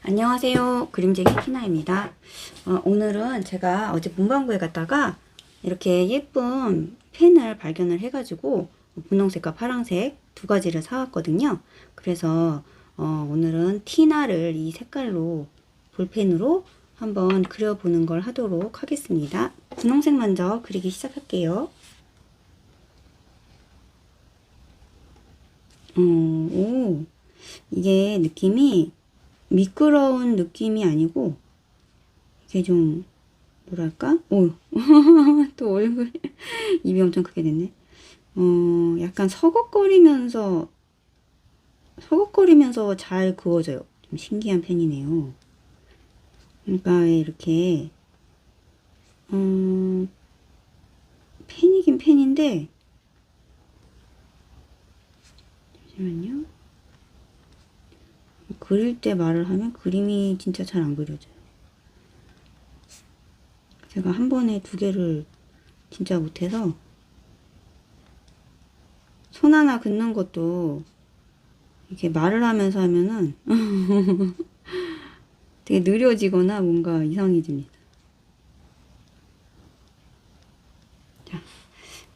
안녕하세요. 그림쟁이 희나입니다. 오늘은 제가 어제 문방구에 갔다가 이렇게 예쁜 펜을 발견을 해가지고 분홍색과 파란색 두 가지를 사왔거든요. 그래서 오늘은 티나를 이 색깔로 볼펜으로 한번 그려보는 걸 하도록 하겠습니다. 분홍색 먼저 그리기 시작할게요. 오, 이게 느낌이 미끄러운 느낌이 아니고 이게 좀 뭐랄까? 오, 또 얼굴 입이 엄청 크게 됐네. 약간 서걱거리면서 잘 그어져요. 좀 신기한 펜이네요. 그러니까 이렇게 펜이긴 펜인데 잠시만요. 그릴 때 말을 하면 그림이 진짜 잘 안 그려져요. 제가 한 번에 두 개를 진짜 못해서 손 하나 긋는 것도 이렇게 말을 하면서 하면은 되게 느려지거나 뭔가 이상해집니다. 자,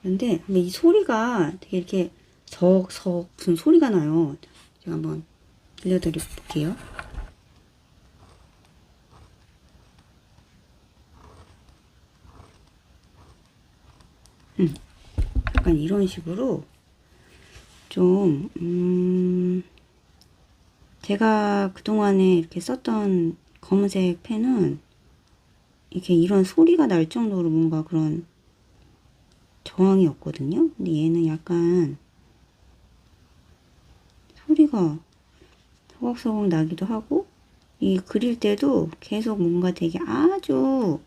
그런데 이 소리가 되게 이렇게 석석 무슨 소리가 나요. 제가 한번 들려드릴게요. 약간 이런 식으로 좀 제가 그동안에 이렇게 썼던 검은색 펜은 이렇게 이런 소리가 날 정도로 뭔가 그런 저항이 없거든요. 근데 얘는 약간 소리가 서걱서걱 나기도 하고 이 그릴 때도 계속 뭔가 되게 아주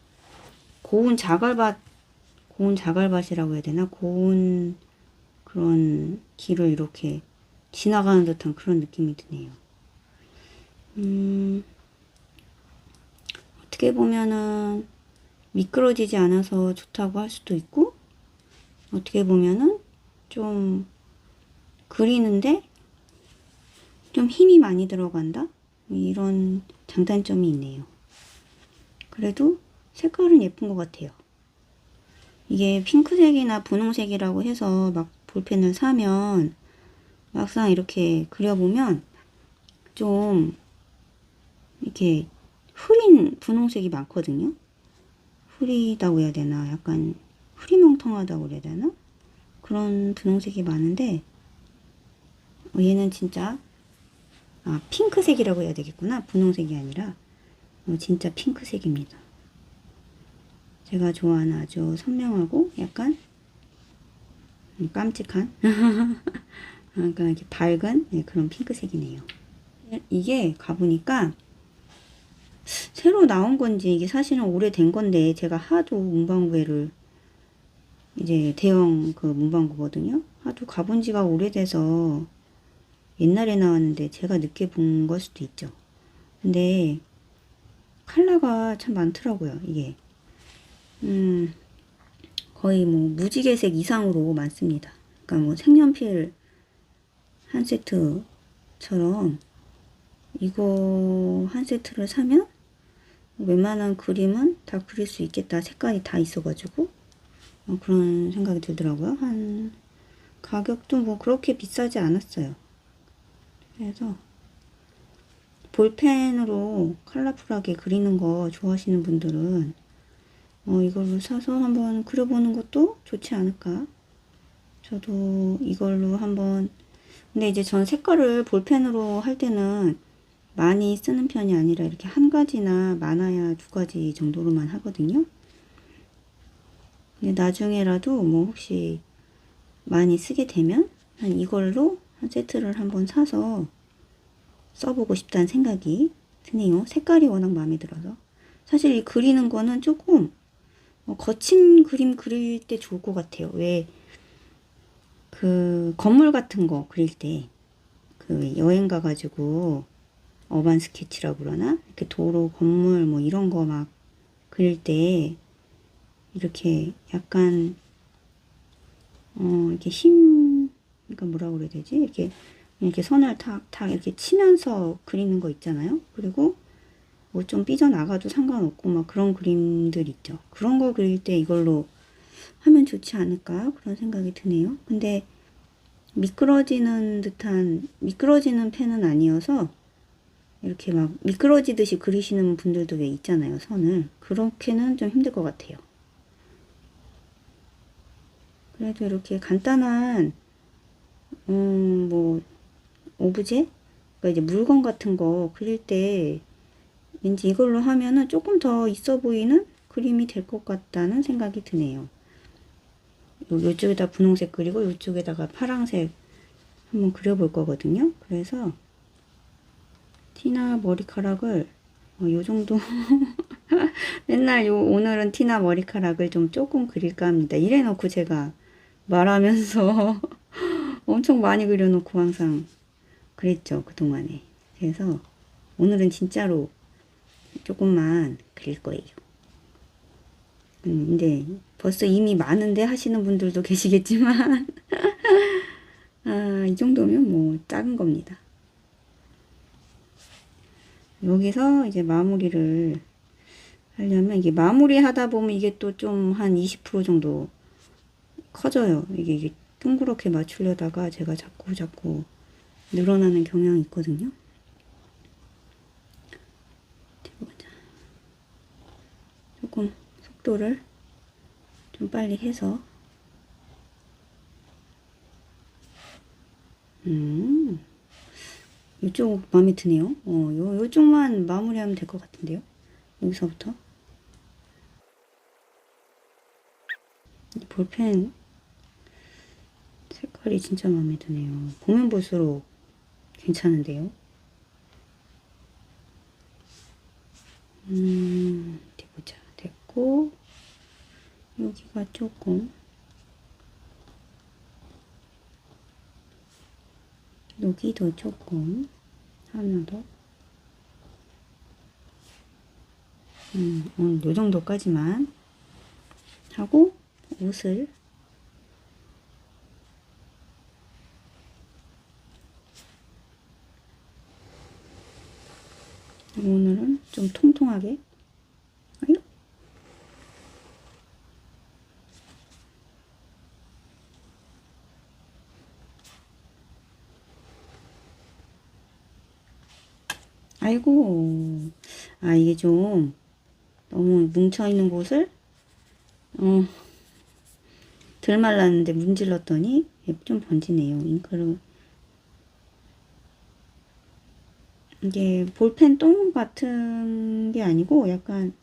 고운 자갈밭이라고 해야 되나? 고운 그런 길을 이렇게 지나가는 듯한 그런 느낌이 드네요. 어떻게 보면은 미끄러지지 않아서 좋다고 할 수도 있고, 어떻게 보면은 좀 그리는데 좀 힘이 많이 들어간다? 이런 장단점이 있네요. 그래도 색깔은 예쁜 것 같아요. 이게 핑크색이나 분홍색이라고 해서 막 볼펜을 사면 막상 이렇게 그려보면 좀 이렇게 흐린 분홍색이 많거든요. 흐리다고 해야 되나? 약간 흐리멍텅하다고 그래야 되나? 그런 분홍색이 많은데 얘는 진짜 핑크색이라고 해야 되겠구나. 분홍색이 아니라 진짜 핑크색입니다. 제가 좋아하는 아주 선명하고 약간 깜찍한 약간 이렇게 밝은 그런 핑크색이네요. 이게 가보니까 새로 나온 건지 이게 사실은 오래된 건데 제가 하도 문방구를 이제 대형 그 문방구거든요. 하도 가본 지가 오래돼서 옛날에 나왔는데 제가 늦게 본 걸 수도 있죠. 근데 컬러가 참 많더라고요. 이게 거의 뭐 무지개색 이상으로 많습니다. 그러니까 뭐 색연필 한 세트처럼 이거 한 세트를 사면 웬만한 그림은 다 그릴 수 있겠다. 색깔이 다 있어가지고 그런 생각이 들더라고요. 한 가격도 뭐 그렇게 비싸지 않았어요. 그래서 볼펜으로 컬러풀하게 그리는 거 좋아하시는 분들은 이걸로 사서 한번 그려보는 것도 좋지 않을까. 저도 이걸로 한번 근데 이제 전 색깔을 볼펜으로 할 때는 많이 쓰는 편이 아니라 이렇게 한 가지나 많아야 두 가지 정도로만 하거든요. 근데 나중에라도 뭐 혹시 많이 쓰게 되면 한 이걸로 한 세트를 한번 사서 써보고 싶다는 생각이 드네요. 색깔이 워낙 마음에 들어서. 사실 이 그리는 거는 조금 거친 그림 그릴 때 좋을 것 같아요. 왜 그 건물 같은 거 그릴 때 그 여행 가가지고 어반 스케치라고 그러나 이렇게 도로 건물 뭐 이런 거 막 그릴 때 이렇게 약간 이렇게 그러니까 뭐라고 그래야 되지? 이렇게 선을 탁탁 이렇게 치면서 그리는 거 있잖아요. 그리고 뭐 좀 삐져나가도 상관없고 막 그런 그림들 있죠. 그런 거 그릴 때 이걸로 하면 좋지 않을까 그런 생각이 드네요. 근데 미끄러지는 펜은 아니어서 이렇게 막 미끄러지듯이 그리시는 분들도 왜 있잖아요. 선을. 그렇게는 좀 힘들 것 같아요. 그래도 이렇게 간단한 뭐 오브제? 그러니까 이제 물건 같은 거 그릴 때 왠지 이걸로 하면은 조금 더 있어 보이는 그림이 될 것 같다는 생각이 드네요. 요쪽에다 분홍색 그리고 요쪽에다가 파랑색 한번 그려볼 거거든요. 그래서 티나 머리카락을 요 정도 맨날 오늘은 티나 머리카락을 좀 조금 그릴까 합니다. 이래 놓고 제가 말하면서 엄청 많이 그려놓고 항상 그랬죠. 그동안에. 그래서 오늘은 진짜로 조금만 그릴 거예요. 근데 벌써 이미 많은데 하시는 분들도 계시겠지만 이 정도면 뭐 작은 겁니다. 여기서 이제 마무리를 하려면 이게 마무리 하다 보면 이게 또 좀 한 20% 정도 커져요. 이게 둥그렇게 맞추려다가 제가 자꾸 늘어나는 경향이 있거든요. 조금 속도를 좀 빨리 해서 이쪽 마음에 드네요. 요쪽만 마무리하면 될 것 같은데요. 여기서부터 이 볼펜 색깔이 진짜 마음에 드네요. 보면 볼수록 괜찮은데요. 어디 보자. 됐고 여기가 조금 여기도 조금 하나 더 오늘 요 정도까지만 하고 옷을 오늘은 좀 통통하게 아이고 이게 좀 너무 뭉쳐있는 곳을 덜 말랐는데 문질렀더니 좀 번지네요. 잉크를 이게 볼펜 똥 같은 게 아니고 약간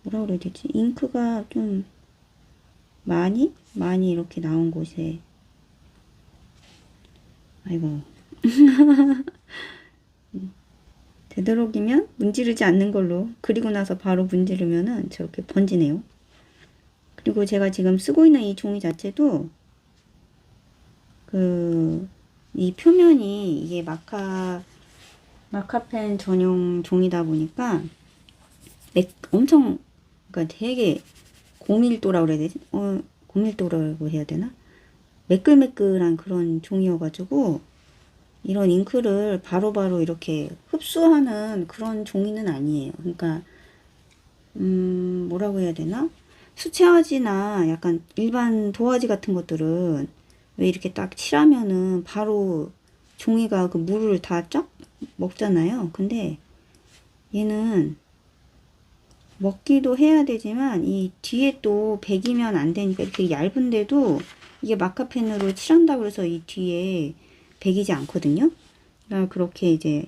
뭐라 그래야 되지? 잉크가 좀 많이 이렇게 나온 곳에 아이고 되도록이면 문지르지 않는 걸로 그리고 나서 바로 문지르면은 저렇게 번지네요. 그리고 제가 지금 쓰고 있는 이 종이 자체도 이 표면이 이게 마카펜 전용 종이다 보니까 엄청 그러니까 되게 고밀도라고 그래야 되지? 고밀도라고 해야 되나? 매끌매끌한 그런 종이여가지고 이런 잉크를 바로바로 이렇게 흡수하는 그런 종이는 아니에요. 그러니까 뭐라고 해야 되나? 수채화지나 약간 일반 도화지 같은 것들은 왜 이렇게 딱 칠하면은 바로 종이가 그 물을 다 쫙 먹잖아요. 근데 얘는 먹기도 해야 되지만 이 뒤에 또 배기면 안 되니까 이렇게 얇은데도 이게 마카펜으로 칠한다고 해서 이 뒤에 배기지 않거든요. 그러니까 그렇게 이제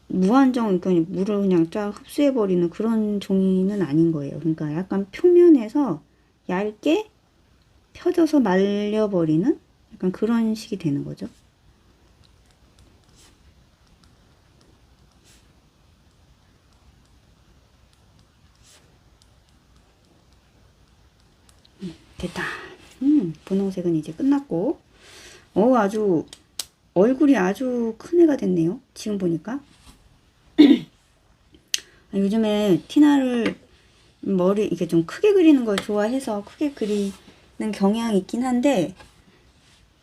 무한정 그러니까 물을 그냥 쫙 흡수해버리는 그런 종이는 아닌 거예요. 그러니까 약간 표면에서 얇게 펴져서 말려버리는 약간 그런 식이 되는 거죠. 됐다. 분홍색은 이제 끝났고 아주 얼굴이 아주 큰 애가 됐네요. 지금 보니까 요즘에 티나를 머리 이게 좀 크게 그리는 걸 좋아해서 크게 그리는 경향이 있긴 한데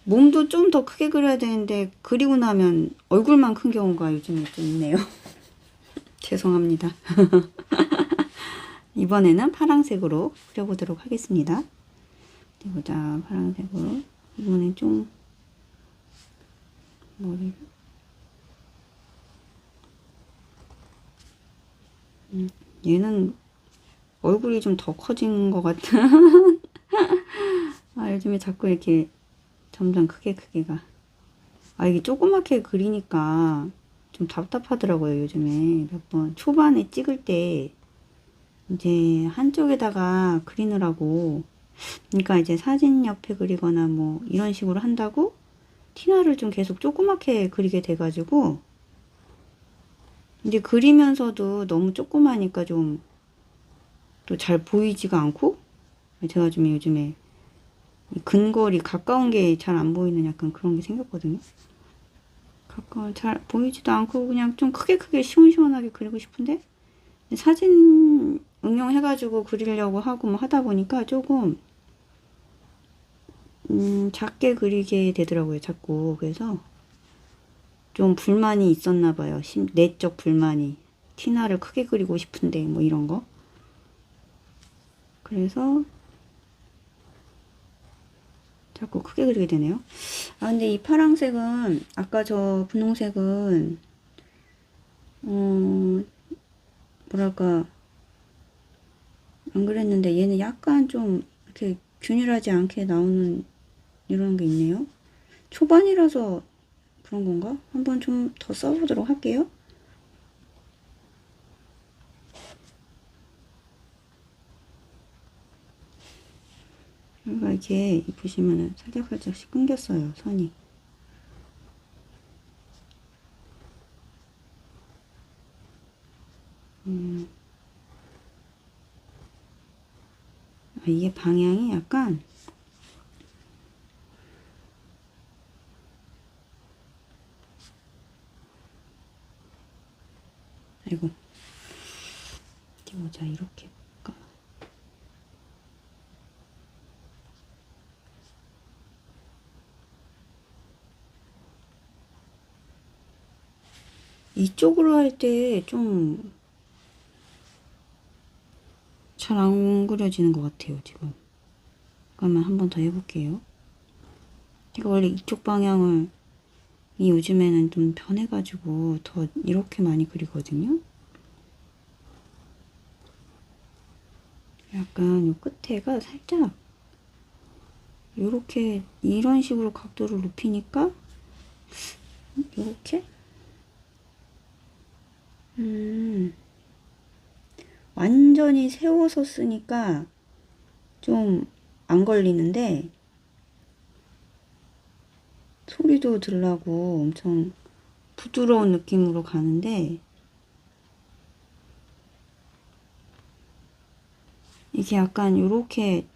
몸도 좀 더 크게 그려야 되는데 그리고 나면 얼굴만 큰 경우가 요즘에 좀 있네요. 죄송합니다. 이번에는 파란색으로 그려보도록 하겠습니다. 보자. 파란색으로 이번엔 좀 머리를 얘는 얼굴이 좀 더 커진 것 같아. 아, 요즘에 자꾸 이렇게 점점 크게가. 아, 이게 조그맣게 그리니까 좀 답답하더라고요, 요즘에. 몇 번 초반에 찍을 때 이제 한쪽에다가 그리느라고. 그러니까 이제 사진 옆에 그리거나 뭐 이런 식으로 한다고 티나를 좀 계속 조그맣게 그리게 돼가지고 이제 그리면서도 너무 조그마니까 좀 또 잘 보이지가 않고 제가 좀 요즘에 근거리 가까운 게 잘 안 보이는 약간 그런 게 생겼거든요. 가까운 잘 보이지도 않고 그냥 좀 크게 시원시원하게 그리고 싶은데 사진 응용해가지고 그리려고 하고 뭐 하다 보니까 조금 작게 그리게 되더라고요, 자꾸. 그래서 좀 불만이 있었나 봐요. 내적 불만이. 티나를 크게 그리고 싶은데 뭐 이런 거. 그래서 자꾸 크게 그리게 되네요. 아, 근데 이 파란색은 아까 저 분홍색은 뭐랄까 안 그랬는데 얘는 약간 좀 이렇게 균일하지 않게 나오는 이런 게 있네요. 초반이라서 그런 건가? 한번 좀 더 써보도록 할게요. 이렇게 보시면은 살짝씩 끊겼어요, 선이. 아, 이게 방향이 약간 아이고 어디 보자. 이렇게 볼까? 이쪽으로 할 때 좀 잘 안 그려지는 것 같아요, 지금. 그러면 한 번 더 해볼게요. 제가 원래 이쪽 방향을 요즘에는 좀 변해가지고 더 이렇게 많이 그리거든요. 약간 요 끝에가 살짝 요렇게 이런 식으로 각도를 높이니까 요렇게 완전히 세워서 쓰니까 좀 안 걸리는데 소리도 들라고 엄청 부드러운 느낌으로 가는데 이게 약간 요렇게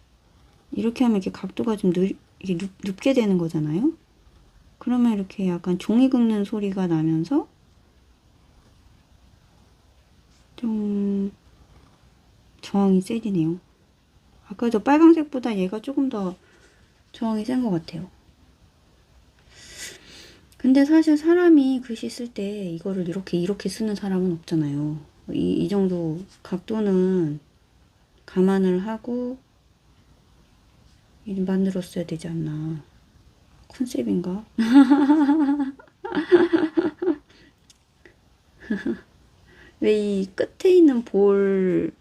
이렇게 하면 이렇게 각도가 좀 이게 눕게 되는 거잖아요. 그러면 이렇게 약간 종이 긁는 소리가 나면서 좀 저항이 세지네요. 아까 저 빨강색보다 얘가 조금 더 저항이 센 것 같아요. 근데 사실 사람이 글씨 쓸 때 이거를 이렇게 쓰는 사람은 없잖아요. 이 정도 각도는 감안을 하고 만들었어야 되지 않나. 컨셉인가? 왜 이 끝에 있는 볼이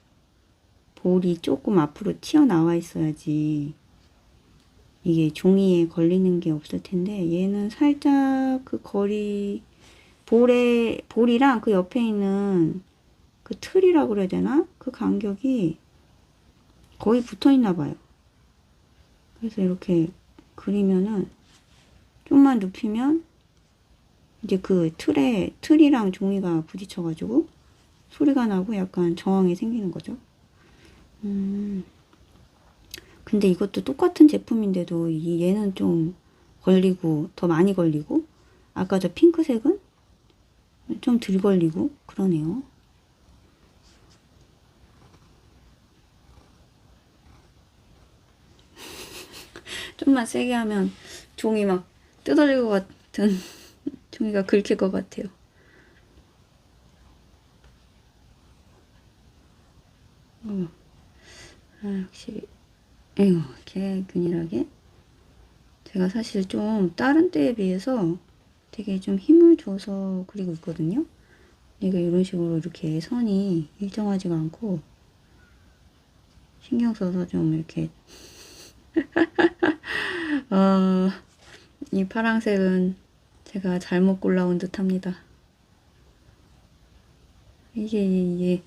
조금 앞으로 튀어나와 있어야지 이게 종이에 걸리는 게 없을 텐데 얘는 살짝 그 볼이랑 그 옆에 있는 그 틀이라고 그래야 되나? 그 간격이 거의 붙어 있나 봐요. 그래서 이렇게 그리면은 좀만 눕히면 이제 그 틀이랑 종이가 부딪혀가지고 소리가 나고 약간 저항이 생기는 거죠. 근데 이것도 똑같은 제품인데도 얘는 좀 걸리고 더 많이 걸리고 아까 저 핑크색은 좀 덜 걸리고 그러네요. 좀만 세게 하면 종이 막 뜯어질 것 같은 종이가 긁힐 것 같아요. 확실히 이렇게 균일하게 제가 사실 좀 다른 때에 비해서 되게 좀 힘을 줘서 그리고 있거든요. 이거 이런 식으로 이렇게 선이 일정하지가 않고 신경 써서 좀 이렇게 이 파랑색은 제가 잘못 골라온 듯 합니다. 이게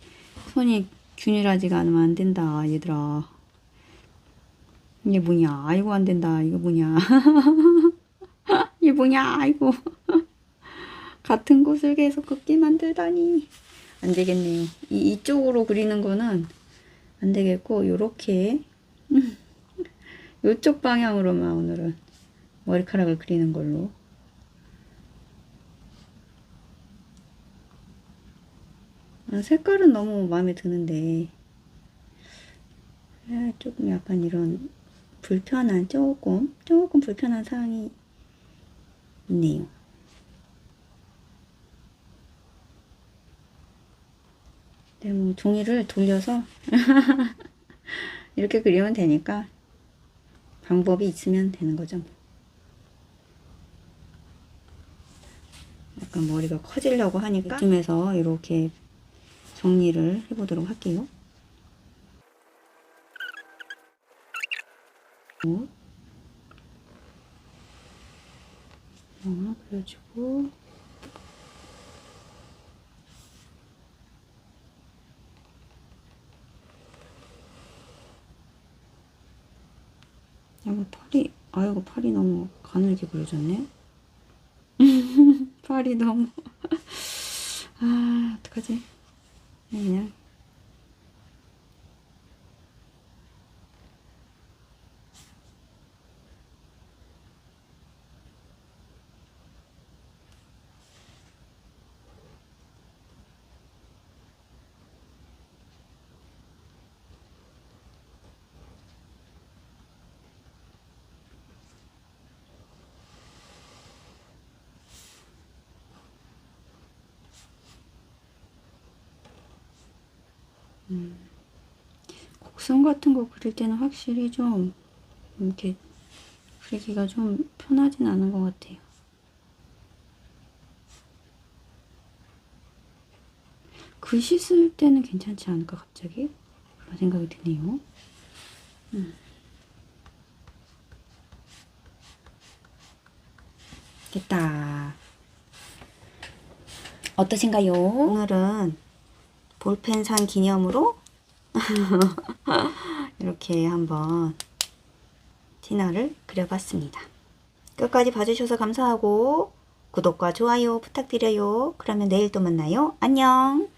손이 균일하지가 않으면 안 된다, 얘들아. 이게 뭐냐? 아이고, 안 된다. 이거 뭐냐? 이게 뭐냐? 아이고. 같은 곳을 계속 긋게 만들다니. 안 되겠네요. 이쪽으로 그리는 거는 안 되겠고, 요렇게. 요쪽 방향으로만 오늘은 머리카락을 그리는 걸로. 색깔은 너무 마음에 드는데 조금 약간 이런 불편한 조금 불편한 사항이 있네요. 네, 뭐 종이를 돌려서 이렇게 그리면 되니까 방법이 있으면 되는 거죠. 약간 머리가 커지려고 하니까 이쯤에서 이렇게 정리를 해보도록 할게요. 하나 그려주고 아이고 팔이 너무 가늘게 그려졌네. 팔이 너무 어떡하지? 그냥 곡선 같은 거 그릴 때는 확실히 좀 이렇게 그리기가 좀 편하진 않은 것 같아요. 글씨 쓸 때는 괜찮지 않을까 갑자기? 그런 생각이 드네요. 됐다. 어떠신가요? 오늘은 볼펜 산 기념으로 이렇게 한번 티나를 그려봤습니다. 끝까지 봐주셔서 감사하고 구독과 좋아요 부탁드려요. 그러면 내일 또 만나요. 안녕.